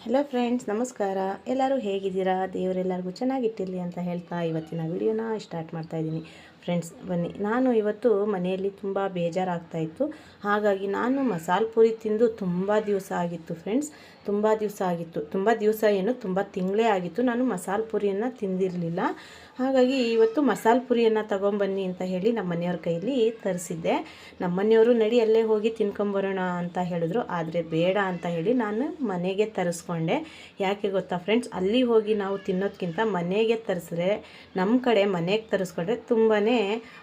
Hello friends, ನಮಸ್ಕಾರ. ಎಲ್ಲರೂ ಹೇಗಿದ್ದೀರಾ? ದೇವರೆಲ್ಲರಿಗೂ ಚೆನ್ನಾಗಿಟ್ಟಿರಲಿ ಅಂತ ಹೇಳ್ತಾ ಇವತ್ತಿನ ವಿಡಿಯೋನ ಸ್ಟಾರ್ಟ್ ಮಾಡ್ತಾಯಿದ್ದೀನಿ. ಫ್ರೆಂಡ್ಸ್, ಬನ್ನಿ. ನಾನು ಇವತ್ತು ಮನೆಯಲ್ಲಿ ತುಂಬ ಬೇಜಾರಾಗ್ತಾಯಿತ್ತು. ಹಾಗಾಗಿ ನಾನು ಮಸಾಲೆ ಪೂರಿ ತಿಂದು ತುಂಬ ದಿವಸ ಆಗಿತ್ತು ಫ್ರೆಂಡ್ಸ್. ತುಂಬ ದಿವಸ ಏನು, ತುಂಬ ತಿಂಗಳೇ ಆಗಿತ್ತು ನಾನು ಮಸಾಲೆ ಪೂರಿಯನ್ನು ತಿಂದಿರಲಿಲ್ಲ. ಹಾಗಾಗಿ ಇವತ್ತು ಮಸಾಲೆ ಪೂರಿಯನ್ನು ತೊಗೊಂಬನ್ನಿ ಅಂತ ಹೇಳಿ ನಮ್ಮ ಮನೆಯವ್ರ ಕೈಯಲ್ಲಿ ತರಿಸಿದ್ದೆ. ನಮ್ಮ ಮನೆಯವರು ನಡಿ ಅಲ್ಲೇ ಹೋಗಿ ತಿನ್ಕೊಂಬರೋಣ ಅಂತ ಹೇಳಿದ್ರು. ಆದರೆ ಬೇಡ ಅಂತ ಹೇಳಿ ನಾನು ಮನೆಗೆ ತರಿಸ್ಕೊಂಡೆ. ಯಾಕೆ ಗೊತ್ತಾ ಫ್ರೆಂಡ್ಸ್, ಅಲ್ಲಿ ಹೋಗಿ ನಾವು ತಿನ್ನೋದಕ್ಕಿಂತ ಮನೆಗೆ ತರಿಸಿದ್ರೆ, ನಮ್ಮ ಕಡೆ ಮನೆಗೆ ತರಿಸ್ಕೊಂಡ್ರೆ ತುಂಬಾ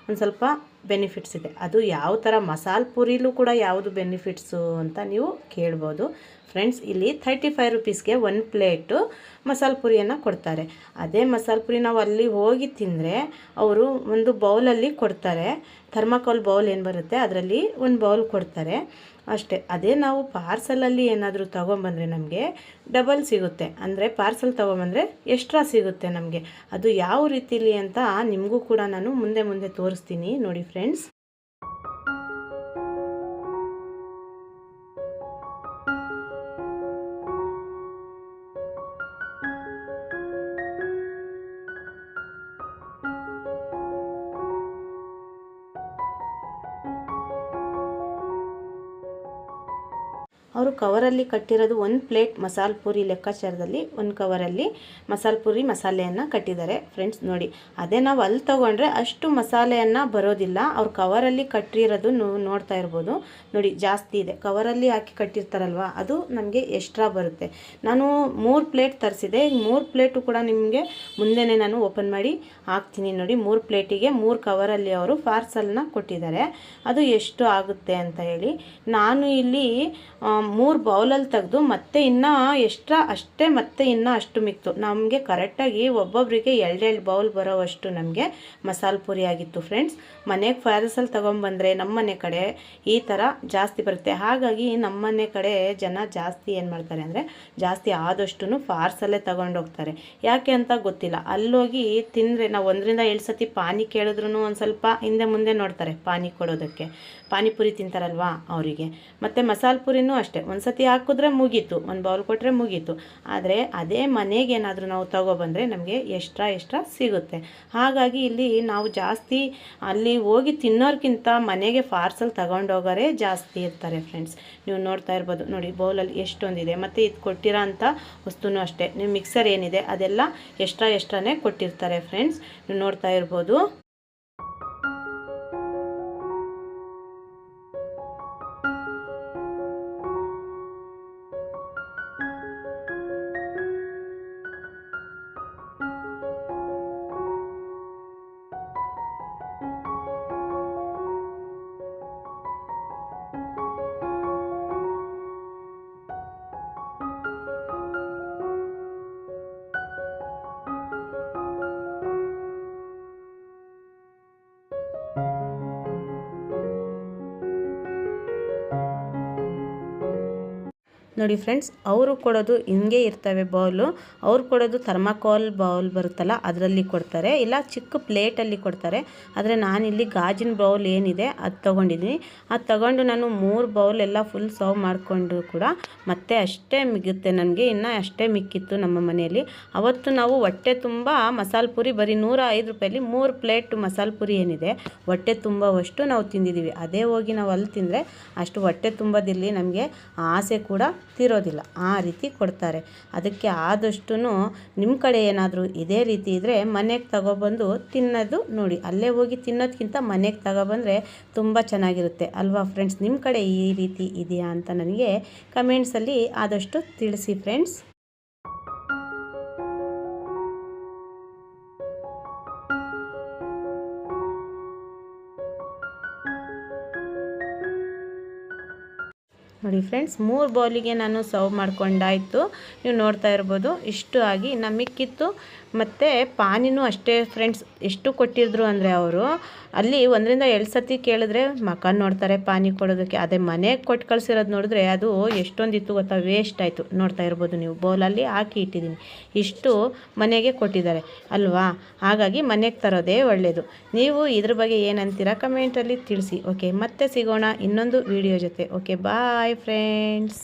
ಒಂದು ಸ್ವಲ್ಪ ಬೆನಿಫಿಟ್ಸ್ ಇದೆ. ಅದು ಯಾವ ಥರ ಮಸಾಲೆ ಪೂರಿಲೂ ಕೂಡ ಯಾವುದು ಬೆನಿಫಿಟ್ಸು ಅಂತ ನೀವು ಕೇಳ್ಬೋದು ಫ್ರೆಂಡ್ಸ್. ಇಲ್ಲಿ 35 ರುಪೀಸ್ಗೆ 1 ಪ್ಲೇಟು ಮಸಾಲೆ ಪೂರಿಯನ್ನು ಕೊಡ್ತಾರೆ. ಅದೇ ಮಸಾಲೆ ಪೂರಿ ನಾವು ಅಲ್ಲಿ ಹೋಗಿ ತಿಂದರೆ ಅವರು ಒಂದು ಬೌಲಲ್ಲಿ ಕೊಡ್ತಾರೆ. ಥರ್ಮಾಕೋಲ್ ಬೌಲ್ ಏನು ಬರುತ್ತೆ ಅದರಲ್ಲಿ ಒಂದು ಬೌಲ್ ಕೊಡ್ತಾರೆ ಅಷ್ಟೇ. ಅದೇ ನಾವು ಪಾರ್ಸಲಲ್ಲಿ ಏನಾದರೂ ತೊಗೊಂಬಂದರೆ ನಮಗೆ ಡಬಲ್ ಸಿಗುತ್ತೆ. ಅಂದರೆ ಪಾರ್ಸಲ್ ತೊಗೊಂಬಂದರೆ ಎಕ್ಸ್ಟ್ರಾ ಸಿಗುತ್ತೆ ನಮಗೆ. ಅದು ಯಾವ ರೀತಿಲಿ ಅಂತ ನಿಮಗೂ ಕೂಡ ನಾನು ಮುಂದೆ ತೋರಿಸ್ತೀನಿ ನೋಡಿ ಫ್ರೆಂಡ್ಸ್. ಅವರು ಕವರಲ್ಲಿ ಕಟ್ಟಿರೋದು 1 ಪ್ಲೇಟ್ ಮಸಾಲೆ ಪೂರಿ ಲೆಕ್ಕಾಚಾರದಲ್ಲಿ 1 ಕವರಲ್ಲಿ ಮಸಾಲೆ ಪೂರಿ ಮಸಾಲೆಯನ್ನು ಕಟ್ಟಿದ್ದಾರೆ ಫ್ರೆಂಡ್ಸ್ ನೋಡಿ. ಅದೇ ನಾವು ಅಲ್ಲಿ ತೊಗೊಂಡ್ರೆ ಅಷ್ಟು ಮಸಾಲೆಯನ್ನು ಬರೋದಿಲ್ಲ. ಅವ್ರು ಕವರಲ್ಲಿ ಕಟ್ಟಿರೋದು ನೋಡ್ತಾ ಇರ್ಬೋದು ನೋಡಿ, ಜಾಸ್ತಿ ಇದೆ. ಕವರಲ್ಲಿ ಹಾಕಿ ಕಟ್ಟಿರ್ತಾರಲ್ವ, ಅದು ನಮಗೆ ಎಕ್ಸ್ಟ್ರಾ ಬರುತ್ತೆ. ನಾನು 3 ಪ್ಲೇಟ್ ತರಿಸಿದೆ. 3 ಪ್ಲೇಟು ಕೂಡ ನಿಮಗೆ ಮುಂದೆನೇ ನಾನು ಓಪನ್ ಮಾಡಿ ಹಾಕ್ತೀನಿ ನೋಡಿ. 3 ಪ್ಲೇಟಿಗೆ 3 ಕವರಲ್ಲಿ ಅವರು ಪಾರ್ಸಲ್ನ ಕೊಟ್ಟಿದ್ದಾರೆ. ಅದು ಎಷ್ಟು ಆಗುತ್ತೆ ಅಂತ ಹೇಳಿ ನಾನು ಇಲ್ಲಿ 3 ಬೌಲಲ್ಲಿ ತೆಗೆದು ಮತ್ತೆ ಇನ್ನೂ ಎಕ್ಸ್ಟ್ರಾ ಅಷ್ಟೇ, ಮತ್ತೆ ಇನ್ನೂ ಅಷ್ಟು ಮಿಕ್ತು. ನಮಗೆ ಕರೆಕ್ಟಾಗಿ ಒಬ್ಬೊಬ್ಬರಿಗೆ 2 ಬೌಲ್ ಬರೋವಷ್ಟು ನಮಗೆ ಮಸಾಲೆ ಪೂರಿ ಆಗಿತ್ತು ಫ್ರೆಂಡ್ಸ್. ಮನೆಗೆ ಪಾರ್ಸಲ್ ತೊಗೊಂಬಂದರೆ ನಮ್ಮ ಮನೆ ಕಡೆ ಈ ಥರ ಜಾಸ್ತಿ ಬರುತ್ತೆ. ಹಾಗಾಗಿ ನಮ್ಮ ಮನೆ ಕಡೆ ಜನ ಜಾಸ್ತಿ ಏನು ಮಾಡ್ತಾರೆ ಅಂದರೆ, ಜಾಸ್ತಿ ಆದಷ್ಟು ಪಾರ್ಸಲ್ಲೇ ತೊಗೊಂಡೋಗ್ತಾರೆ. ಯಾಕೆ ಅಂತ ಗೊತ್ತಿಲ್ಲ. ಅಲ್ಲೋಗಿ ತಿಂದರೆ ನಾವು 1 ರಿಂದ 2 ಸತಿ ಪಾನಿ ಕೇಳಿದ್ರೂ ಒಂದು ಸ್ವಲ್ಪ ಹಿಂದೆ ಮುಂದೆ ನೋಡ್ತಾರೆ ಪಾನಿ ಕೊಡೋದಕ್ಕೆ. ಪಾನಿಪುರಿ ತಿಂತಾರಲ್ವಾ ಅವರಿಗೆ. ಮತ್ತು ಮಸಾಲೆ ಪೂರಿನೂ ಅಷ್ಟೇ, ಒಂದು ಸತಿ ಹಾಕಿದ್ರೆ ಮುಗೀತು, 1 ಬೌಲ್ ಕೊಟ್ಟರೆ ಮುಗೀತು. ಆದರೆ ಅದೇ ಮನೆಗೆ ಏನಾದರೂ ನಾವು ತೊಗೊಬಂದರೆ ನಮಗೆ ಎಕ್ಸ್ಟ್ರಾ ಸಿಗುತ್ತೆ. ಹಾಗಾಗಿ ಇಲ್ಲಿ ನಾವು ಜಾಸ್ತಿ ಅಲ್ಲಿ ಹೋಗಿ ತಿನ್ನೋರ್ಗಿಂತ ಮನೆಗೆ ಪಾರ್ಸಲ್ ತಗೊಂಡೋಗೋರೇ ಜಾಸ್ತಿ ಇರ್ತಾರೆ ಫ್ರೆಂಡ್ಸ್. ನೀವು ನೋಡ್ತಾ ಇರ್ಬೋದು ನೋಡಿ, ಬೌಲಲ್ಲಿ ಎಷ್ಟೊಂದಿದೆ. ಮತ್ತು ಇದು ಕೊಟ್ಟಿರೋ ಅಂಥ ವಸ್ತುನೂ ಅಷ್ಟೇ, ನೀವು ಮಿಕ್ಸರ್ ಏನಿದೆ ಅದೆಲ್ಲ ಎಕ್ಸ್ಟ್ರಾನೇ ಕೊಟ್ಟಿರ್ತಾರೆ ಫ್ರೆಂಡ್ಸ್. ನೀವು ನೋಡ್ತಾ ಇರ್ಬೋದು. ನೋಡಿ ಫ್ರೆಂಡ್ಸ್, ಅವರು ಕೊಡೋದು ಹಿಂಗೆ ಇರ್ತವೆ ಬೌಲು. ಅವ್ರು ಕೊಡೋದು ಥರ್ಮಾಕೋಲ್ ಬೌಲ್ ಬರುತ್ತಲ್ಲ ಅದರಲ್ಲಿ ಕೊಡ್ತಾರೆ, ಇಲ್ಲ ಚಿಕ್ಕ ಪ್ಲೇಟಲ್ಲಿ ಕೊಡ್ತಾರೆ. ಆದರೆ ನಾನಿಲ್ಲಿ ಗಾಜಿನ ಬೌಲ್ ಏನಿದೆ ಅದು ತೊಗೊಂಡಿದ್ದೀನಿ. ಅದು ತೊಗೊಂಡು ನಾನು 3 ಬೌಲ್ ಎಲ್ಲ ಫುಲ್ ಸರ್ವ್ ಮಾಡಿಕೊಂಡು ಕೂಡ ಮತ್ತೆ ಅಷ್ಟೇ ಮಿಗುತ್ತೆ ನನಗೆ. ಇನ್ನೂ ಅಷ್ಟೇ ಮಿಕ್ಕಿತ್ತು ನಮ್ಮ ಮನೆಯಲ್ಲಿ. ಅವತ್ತು ನಾವು ಹೊಟ್ಟೆ ತುಂಬ ಮಸಾಲೆ ಪೂರಿ ಬರೀ 105 ರೂಪಾಯಲ್ಲಿ 3 ಪ್ಲೇಟ್ ಮಸಾಲೆ ಪೂರಿ ಏನಿದೆ ಹೊಟ್ಟೆ ತುಂಬವಷ್ಟು ನಾವು ತಿಂದಿದ್ದೀವಿ. ಅದೇ ಹೋಗಿ ನಾವು ಅಲ್ಲಿ ತಿಂದರೆ ಅಷ್ಟು ಹೊಟ್ಟೆ ತುಂಬೋದಿರಲಿ, ನಮಗೆ ಆಸೆ ಕೂಡ ತೀರೋದಿಲ್ಲ. ಆ ರೀತಿ ಕೊಡ್ತಾರೆ. ಅದಕ್ಕೆ ಆದಷ್ಟು ನಿಮ್ಮ ಕಡೆ ಏನಾದರೂ ಇದೇ ರೀತಿ ಇದ್ದರೆ ಮನೆಗೆ ತಗೊಬಂದು ತಿನ್ನೋದು ನೋಡಿ. ಅಲ್ಲೇ ಹೋಗಿ ತಿನ್ನೋದಕ್ಕಿಂತ ಮನೆಗೆ ತಗೊಬಂದರೆ ತುಂಬ ಚೆನ್ನಾಗಿರುತ್ತೆ ಅಲ್ವಾ ಫ್ರೆಂಡ್ಸ್. ನಿಮ್ಮ ಕಡೆ ಈ ರೀತಿ ಇದೆಯಾ ಅಂತ ನನಗೆ ಕಮೆಂಟ್ಸಲ್ಲಿ ಆದಷ್ಟು ತಿಳಿಸಿ ಫ್ರೆಂಡ್ಸ್. ನೋಡಿ ಫ್ರೆಂಡ್ಸ್, 3 ಬೌಲಿಗೆ ನಾನು ಸರ್ವ್ ಮಾಡ್ಕೊಂಡಾಯಿತು. ನೀವು ನೋಡ್ತಾ ಇರ್ಬೋದು ಇಷ್ಟು ಆಗಿ ಮಿಕ್ಕಿತ್ತು. ಮತ್ತು ಪಾನಿನೂ ಅಷ್ಟೇ ಫ್ರೆಂಡ್ಸ್. ಎಷ್ಟು ಕೊಟ್ಟಿದ್ರು ಅಂದರೆ ಅವರು ಅಲ್ಲಿ 1 ರಿಂದ 2 ಸತಿ ಕೇಳಿದ್ರೆ ಮಕ ನೋಡ್ತಾರೆ ಪಾನಿ ಕೊಡೋದಕ್ಕೆ. ಅದೇ ಮನೆಗೆ ಕೊಟ್ಟು ಕಳಿಸಿರೋದು ನೋಡಿದ್ರೆ ಅದು ಎಷ್ಟೊಂದಿತ್ತು ಗೊತ್ತಾ, ವೇಸ್ಟ್ ಆಯಿತು. ನೋಡ್ತಾ ಇರ್ಬೋದು ನೀವು, ಬೌಲಲ್ಲಿ ಹಾಕಿ ಇಟ್ಟಿದ್ದೀನಿ. ಇಷ್ಟು ಮನೆಗೆ ಕೊಟ್ಟಿದ್ದಾರೆ ಅಲ್ವಾ. ಹಾಗಾಗಿ ಮನೆಗೆ ತರೋದೇ ಒಳ್ಳೆಯದು. ನೀವು ಇದ್ರ ಬಗ್ಗೆ ಏನಂತೀರಾ ಕಮೆಂಟಲ್ಲಿ ತಿಳಿಸಿ. ಓಕೆ, ಮತ್ತೆ ಸಿಗೋಣ ಇನ್ನೊಂದು ವಿಡಿಯೋ ಜೊತೆ. Okay, bye friends.